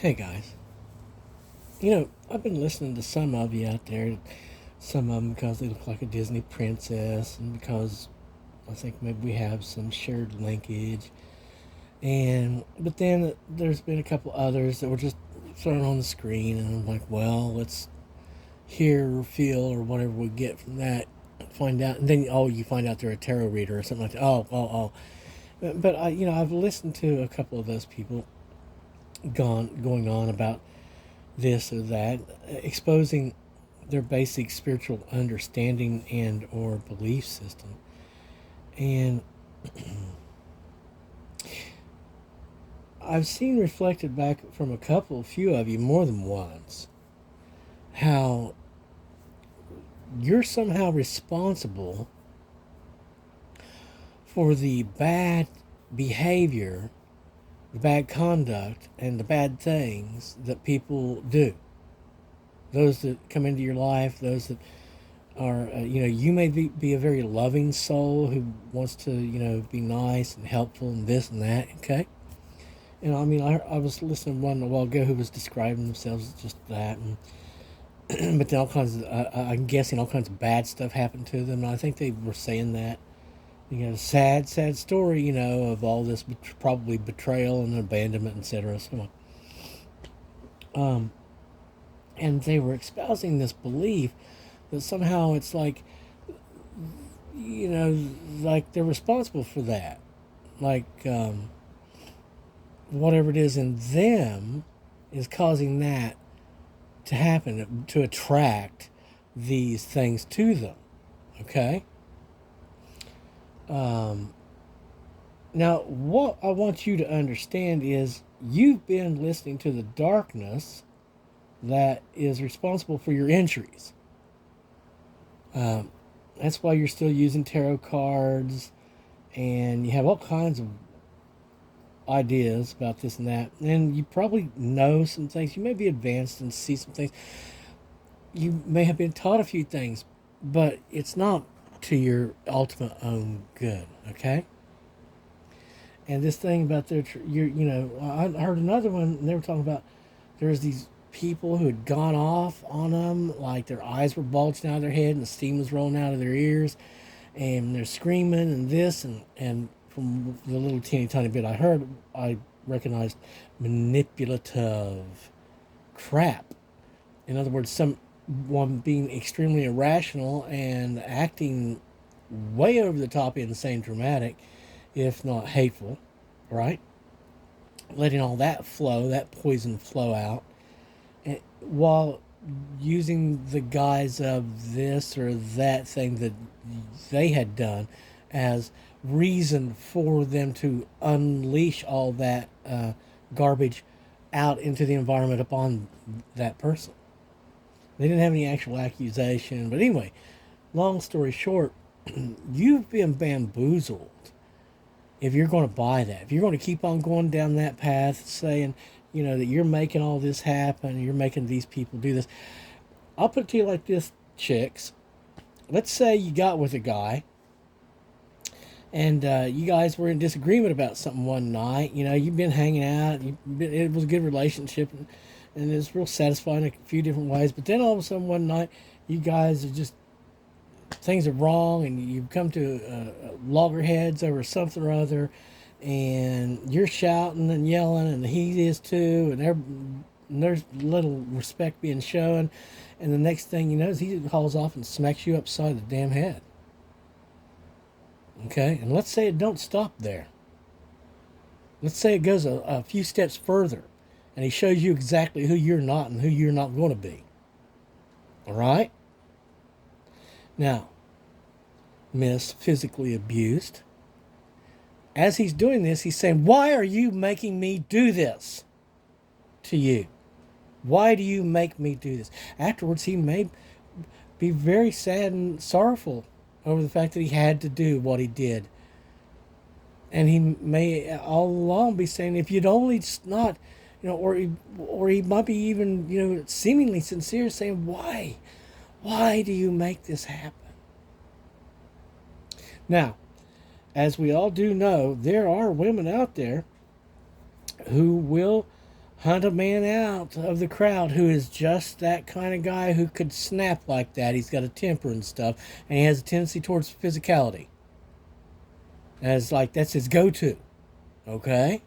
Hey guys, I've been listening to some of you out there, some of them because they look like a Disney princess, and because I think maybe we have some shared linkage. And but then there's been a couple others that were just thrown on the screen, and I'm like, well, let's hear or feel or whatever we get from that, find out, and then you find out they're a tarot reader or something like that. Oh. But I've listened to a couple of those people going on about this or that, exposing their basic spiritual understanding and or belief system. And I've seen reflected back from few of you more than once, how you're somehow responsible for the bad behavior, the bad conduct, and the bad things that people do. Those that come into your life, those that are, you may be a very loving soul who wants to, be nice and helpful and this and that, okay? And I mean, I was listening to one a while ago who was describing themselves as just that, and but then I'm guessing all kinds of bad stuff happened to them, and I think they were saying that, sad story, of all this probably betrayal and abandonment, etc. So and they were espousing this belief that somehow it's like, like they're responsible for that, like whatever it is in them is causing that to happen, to attract these things to them. Okay. Um, Now, what I want you to understand is you've been listening to the darkness that is responsible for your injuries. Um, that's why you're still using tarot cards, and you have all kinds of ideas about this and that. And you probably know some things. You may be advanced and see some things. You may have been taught a few things, but it's not to your ultimate own good. Okay. And this thing about I heard another one, and they were talking about there's these people who had gone off on them, like their eyes were bulging out of their head and the steam was rolling out of their ears, and they're screaming and this and from the little teeny tiny bit I heard, I recognized manipulative crap. In other words, someone being extremely irrational and acting way over the top, insane, dramatic, if not hateful, right? Letting all that flow, that poison flow out, while using the guise of this or that thing that they had done as reason for them to unleash all that garbage out into the environment upon that person. They didn't have any actual accusation, but anyway, long story short, you've been bamboozled if you're going to buy that. If you're going to keep on going down that path, saying, that you're making all this happen, you're making these people do this. I'll put it to you like this, chicks. Let's say you got with a guy, and you guys were in disagreement about something one night. You've been hanging out. It was a good relationship, and it was real satisfying in a few different ways. But then all of a sudden one night, you guys are just, things are wrong, and you come to loggerheads over something or other, and you're shouting and yelling, and he is too, and there's little respect being shown, and the next thing you know is he hauls off and smacks you upside the damn head. Okay, and let's say it don't stop there. Let's say it goes a few steps further, and he shows you exactly who you're not and who you're not going to be. All right. Now, Miss Physically Abused, as he's doing this, he's saying, "Why are you making me do this to you? Why do you make me do this?" Afterwards, he may be very sad and sorrowful over the fact that he had to do what he did. And he may all along be saying, if you'd only not, or he might be even, seemingly sincere, saying, why do you make this happen? Now, as we all do know, there are women out there who will hunt a man out of the crowd who is just that kind of guy who could snap like that. He's got a temper and stuff, and he has a tendency towards physicality. As like that's his go-to, okay?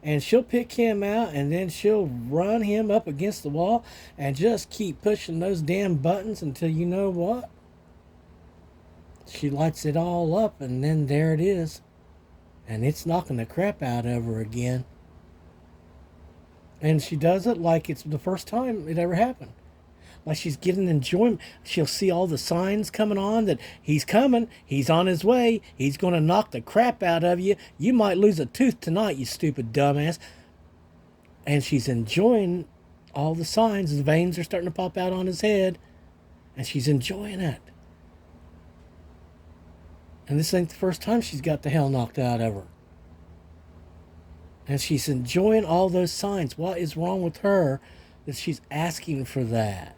And she'll pick him out, and then she'll run him up against the wall and just keep pushing those damn buttons until you know what? She lights it all up, and then there it is. And it's knocking the crap out of her again. And she does it like it's the first time it ever happened. Like she's getting enjoyment. She'll see all the signs coming on that he's coming, he's on his way, he's going to knock the crap out of you. You might lose a tooth tonight, you stupid dumbass. And she's enjoying all the signs. His veins are starting to pop out on his head, and she's enjoying it. And this ain't the first time she's got the hell knocked out of her. And she's enjoying all those signs. What is wrong with her that she's asking for that?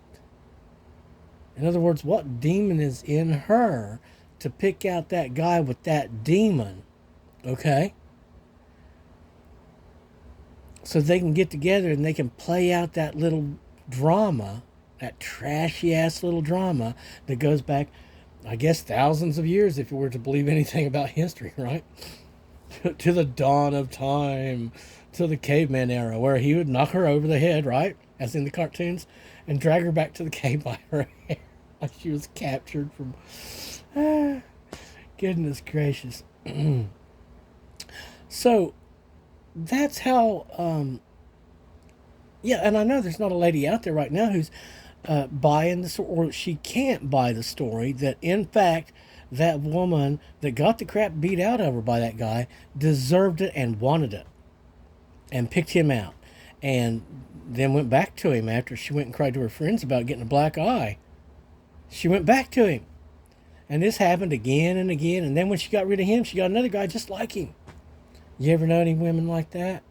In other words, what demon is in her to pick out that guy with that demon? Okay? So they can get together and they can play out that little drama, that trashy ass little drama that goes back, I guess, thousands of years if you were to believe anything about history, right? To the dawn of time, to the caveman era, where he would knock her over the head, right? As in the cartoons, and drag her back to the cave by her hair, like she was captured from. Goodness gracious. So, that's how. Yeah, and I know there's not a lady out there right now who's buying the story, or she can't buy the story that, in fact, that woman that got the crap beat out of her by that guy deserved it and wanted it and picked him out and then went back to him after she went and cried to her friends about getting a black eye. She went back to him. And this happened again and again. And then when she got rid of him, she got another guy just like him. You ever know any women like that?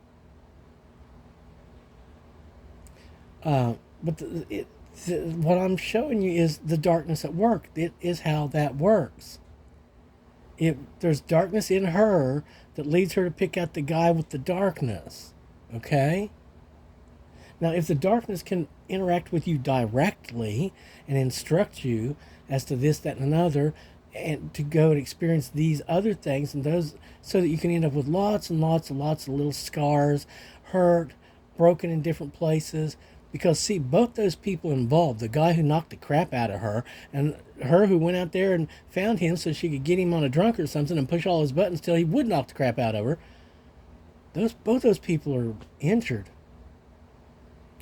But what I'm showing you is the darkness at work. It is how that works. There's darkness in her that leads her to pick out the guy with the darkness. Okay? Now, if the darkness can interact with you directly and instruct you as to this, that, and another, and to go and experience these other things, and those, so that you can end up with lots and lots and lots of little scars, hurt, broken in different places. Because, see, both those people involved, the guy who knocked the crap out of her and her who went out there and found him so she could get him on a drunk or something and push all his buttons till he would knock the crap out of her, both those people are injured.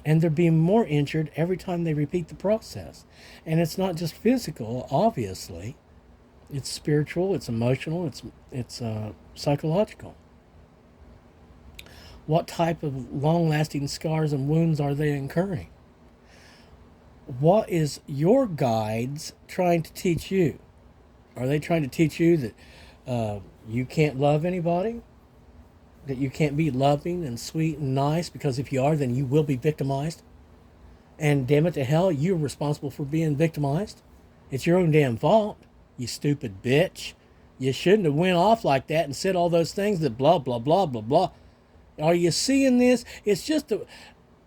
And they're being more injured every time they repeat the process. And it's not just physical, obviously. It's spiritual, it's emotional, it's psychological. What type of long-lasting scars and wounds are they incurring? What is your guides trying to teach you? Are they trying to teach you that you can't love anybody? That you can't be loving and sweet and nice, because if you are, then you will be victimized? And damn it to hell, you're responsible for being victimized. It's your own damn fault, you stupid bitch. You shouldn't have went off like that and said all those things that blah, blah, blah, blah, blah. Are you seeing this? It's just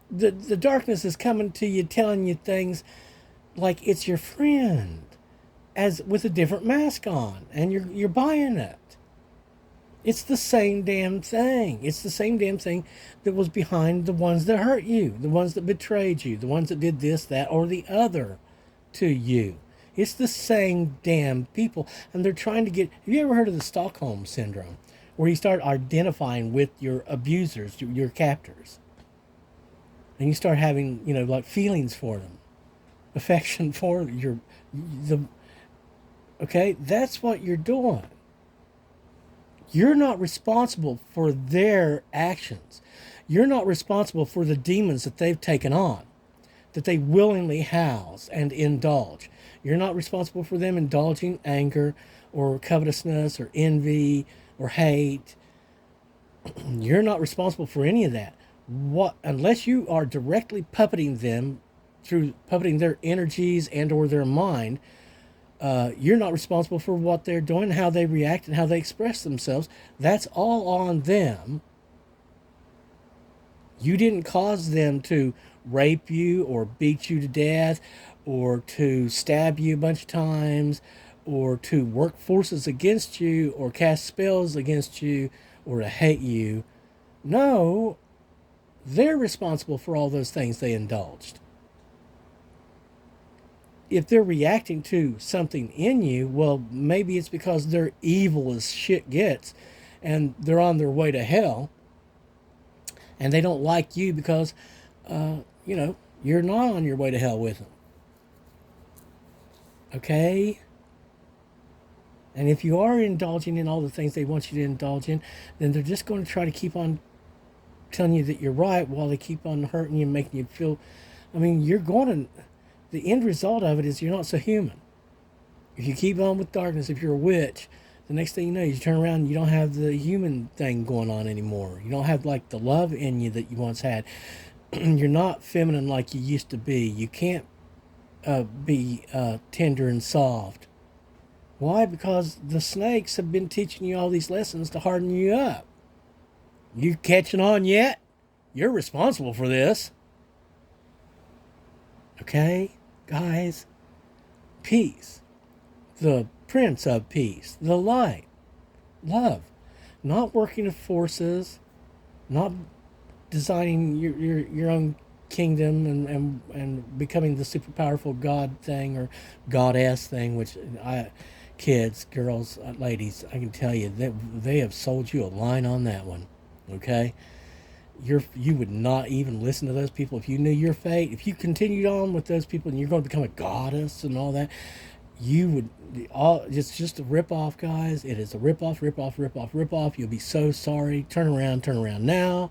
the darkness is coming to you, telling you things like it's your friend, as with a different mask on, and you're buying it. It's the same damn thing. It's the same damn thing that was behind the ones that hurt you, the ones that betrayed you, the ones that did this, that, or the other to you. It's the same damn people, and they're trying to get. Have you ever heard of the Stockholm Syndrome? Where you start identifying with your abusers, your captors. And you start having, like feelings for them. Affection for okay? That's what you're doing. You're not responsible for their actions. You're not responsible for the demons that they've taken on, that they willingly house and indulge. You're not responsible for them indulging anger or covetousness or envy or hate. You're not responsible for any of that. Unless you are directly puppeting them through puppeting their energies and or their mind, you're not responsible for what they're doing, how they react, and how they express themselves. That's all on them. You didn't cause them to rape you or beat you to death or to stab you a bunch of times or to work forces against you or cast spells against you or to hate you. No, they're responsible for all those things they indulged. If they're reacting to something in you, well, maybe it's because they're evil as shit gets and they're on their way to hell and they don't like you because, you know, you're not on your way to hell with them. Okay? And if you are indulging in all the things they want you to indulge in, then they're just going to try to keep on telling you that you're right while they keep on hurting you and making you feel. I mean, you're going to. The end result of it is you're not so human. If you keep on with darkness, if you're a witch, the next thing you know, you turn around and you don't have the human thing going on anymore. You don't have like the love in you that you once had. You're not feminine like you used to be. You can't be tender and soft. Why? Because the snakes have been teaching you all these lessons to harden you up. You catching on yet? You're responsible for this. Okay, guys? Peace. The Prince of Peace. The light. Love. Not working with forces. Not designing your own kingdom and becoming the super powerful God thing or goddess thing, which kids, girls, ladies, I can tell you that they have sold you a line on that one. Okay? You would not even listen to those people if you knew your fate. If you continued on with those people and you're going to become a goddess and all that, you would all it's just a rip off, guys. It is a rip off, rip off, rip off, rip off. You'll be so sorry. Turn around now.